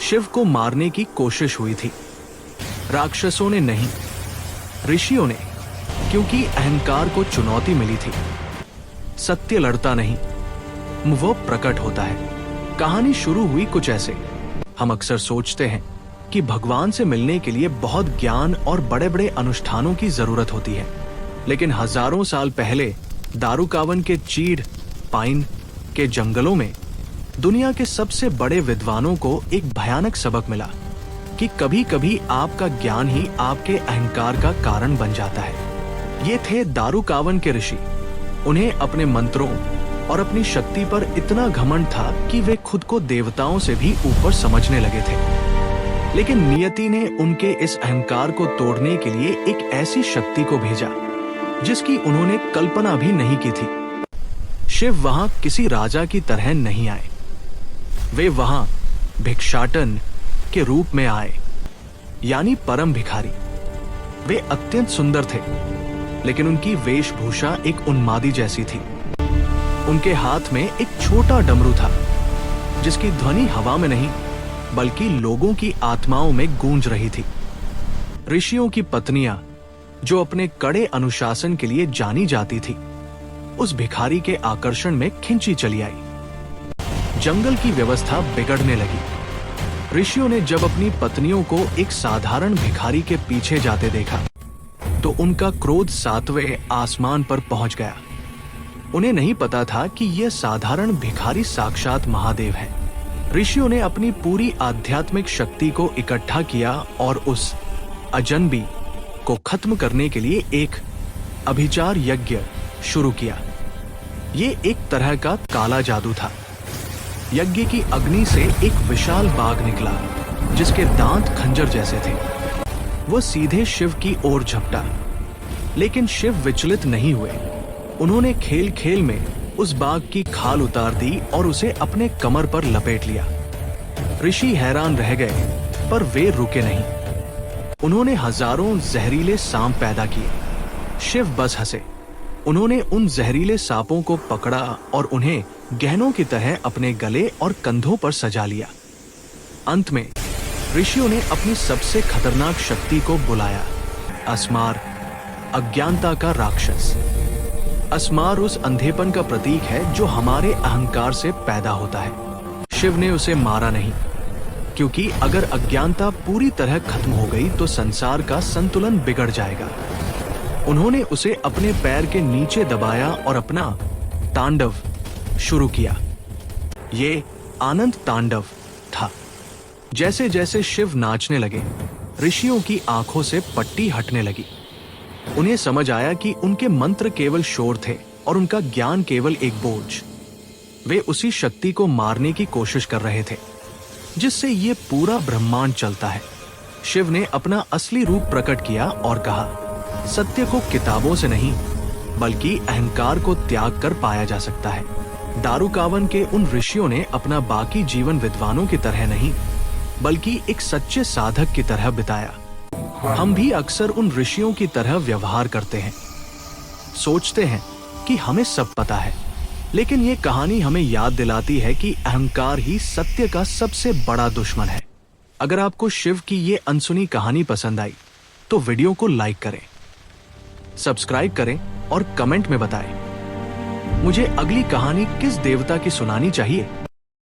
शिव को मारने की कोशिश हुई थी। राक्षसों ने नहीं, ऋषियों ने, क्योंकि अहंकार को चुनौती मिली थी। सत्य लड़ता नहीं, वो प्रकट होता है। कहानी शुरू हुई कुछ ऐसे। हम अक्सर सोचते हैं कि भगवान से मिलने के लिए बहुत ज्ञान और बड़े बड़े अनुष्ठानों की जरूरत होती है, लेकिन हजारों साल पहले दारुकावन के चीड़ पाइन के जंगलों में दुनिया के सबसे बड़े विद्वानों को एक भयानक सबक मिला कि कभी कभी आपका ज्ञान ही आपके अहंकार का कारण बन जाता है। ये थे दारुकावन के ऋषि। उन्हें अपने मंत्रों और अपनी शक्ति पर इतना घमंड था कि वे खुद को देवताओं से भी ऊपर समझने लगे थे। लेकिन नियति ने उनके इस अहंकार को तोड़ने के लिए एक ऐसी शक्ति को भेजा जिसकी उन्होंने कल्पना भी नहीं की थी। शिव वहां किसी राजा की तरह नहीं आए, वे वहां भिक्षाटन के रूप में आए, यानी परम भिखारी। वे अत्यंत सुंदर थे, लेकिन उनकी वेशभूषा एक उन्मादी जैसी थी। उनके हाथ में एक छोटा डमरू था जिसकी ध्वनि हवा में नहीं बल्कि लोगों की आत्माओं में गूंज रही थी। ऋषियों की पत्नियां, जो अपने कड़े अनुशासन के लिए जानी जाती थी, उस भिखारी के आकर्षण में खिंची चली आई। जंगल की व्यवस्था बिगड़ने लगी। ऋषियों ने जब अपनी पत्नियों को एक साधारण भिखारी के पीछे जाते देखा तो उनका क्रोध 7वें आसमान पर पहुंच गया। उन्हें नहीं पता था कि यह साधारण भिखारी साक्षात महादेव है। ऋषियों ने अपनी पूरी आध्यात्मिक शक्ति को इकट्ठा किया और उस अजनबी को खत्म करने के लिए एक अभिचार यज्ञ शुरू किया। ये एक तरह का काला जादू था। यज्ञ की अग्नि से एक विशाल बाघ निकला जिसके दांत खंजर जैसे थे। वो सीधे शिव की ओर झपटा, लेकिन शिव विचलित नहीं हुए। उन्होंने खेल खेल में उस बाघ की खाल उतार दी और उसे अपने कमर पर लपेट लिया। ऋषि हैरान रह गए, पर वे रुके नहीं। उन्होंने हजारों जहरीले सांप पैदा किए। शिव बस हंसे। उन्होंने उन जहरीले सांपों को पकड़ा और उन्हें गहनों की तरह अपने गले और कंधों पर सजा लिया। अंत में ऋषियों ने अपनी सबसे खतरनाक शक्ति को बुलाया, अस्मार, अज्ञानता का राक्षस। अस्मार उस अंधेपन का प्रतीक है जो हमारे अहंकार से पैदा होता है। शिव ने उसे मारा नहीं, क्योंकि अगर अज्ञानता पूरी तरह खत्म हो गई तो संसार का संतुलन बिगड़ जाएगा। उन्होंने उसे अपने पैर के नीचे दबाया और अपना तांडव शुरू किया। ये आनंद तांडव था। जैसे जैसे शिव नाचने लगे, ऋषियों की आंखों से पट्टी हटने लगी। उन्हें समझ आया कि उनके मंत्र केवल शोर थे और उनका ज्ञान केवल एक बोझ। वे उसी शक्ति को मारने की कोशिश कर रहे थे जिससे ये पूरा ब्रह्मांड चलता है। शिव ने अपना असली रूप प्रकट किया और कहा, सत्य को किताबों से नहीं बल्कि अहंकार को त्याग कर पाया जा सकता है। दारुकावन के उन ऋषियों ने अपना बाकी जीवन विद्वानों की तरह नहीं बल्कि एक सच्चे साधक की तरह बिताया। हम भी अक्सर उन ऋषियों की तरह व्यवहार करते हैं। सोचते हैं कि हमें सब पता है, लेकिन ये कहानी हमें याद दिलाती है कि अहंकार ही सत्य का सबसे बड़ा दुश्मन है। अगर आपको शिव की ये अनसुनी कहानी पसंद आई तो वीडियो को लाइक करें, सब्सक्राइब करें और कमेंट में बताएं मुझे अगली कहानी किस देवता की सुनानी चाहिए।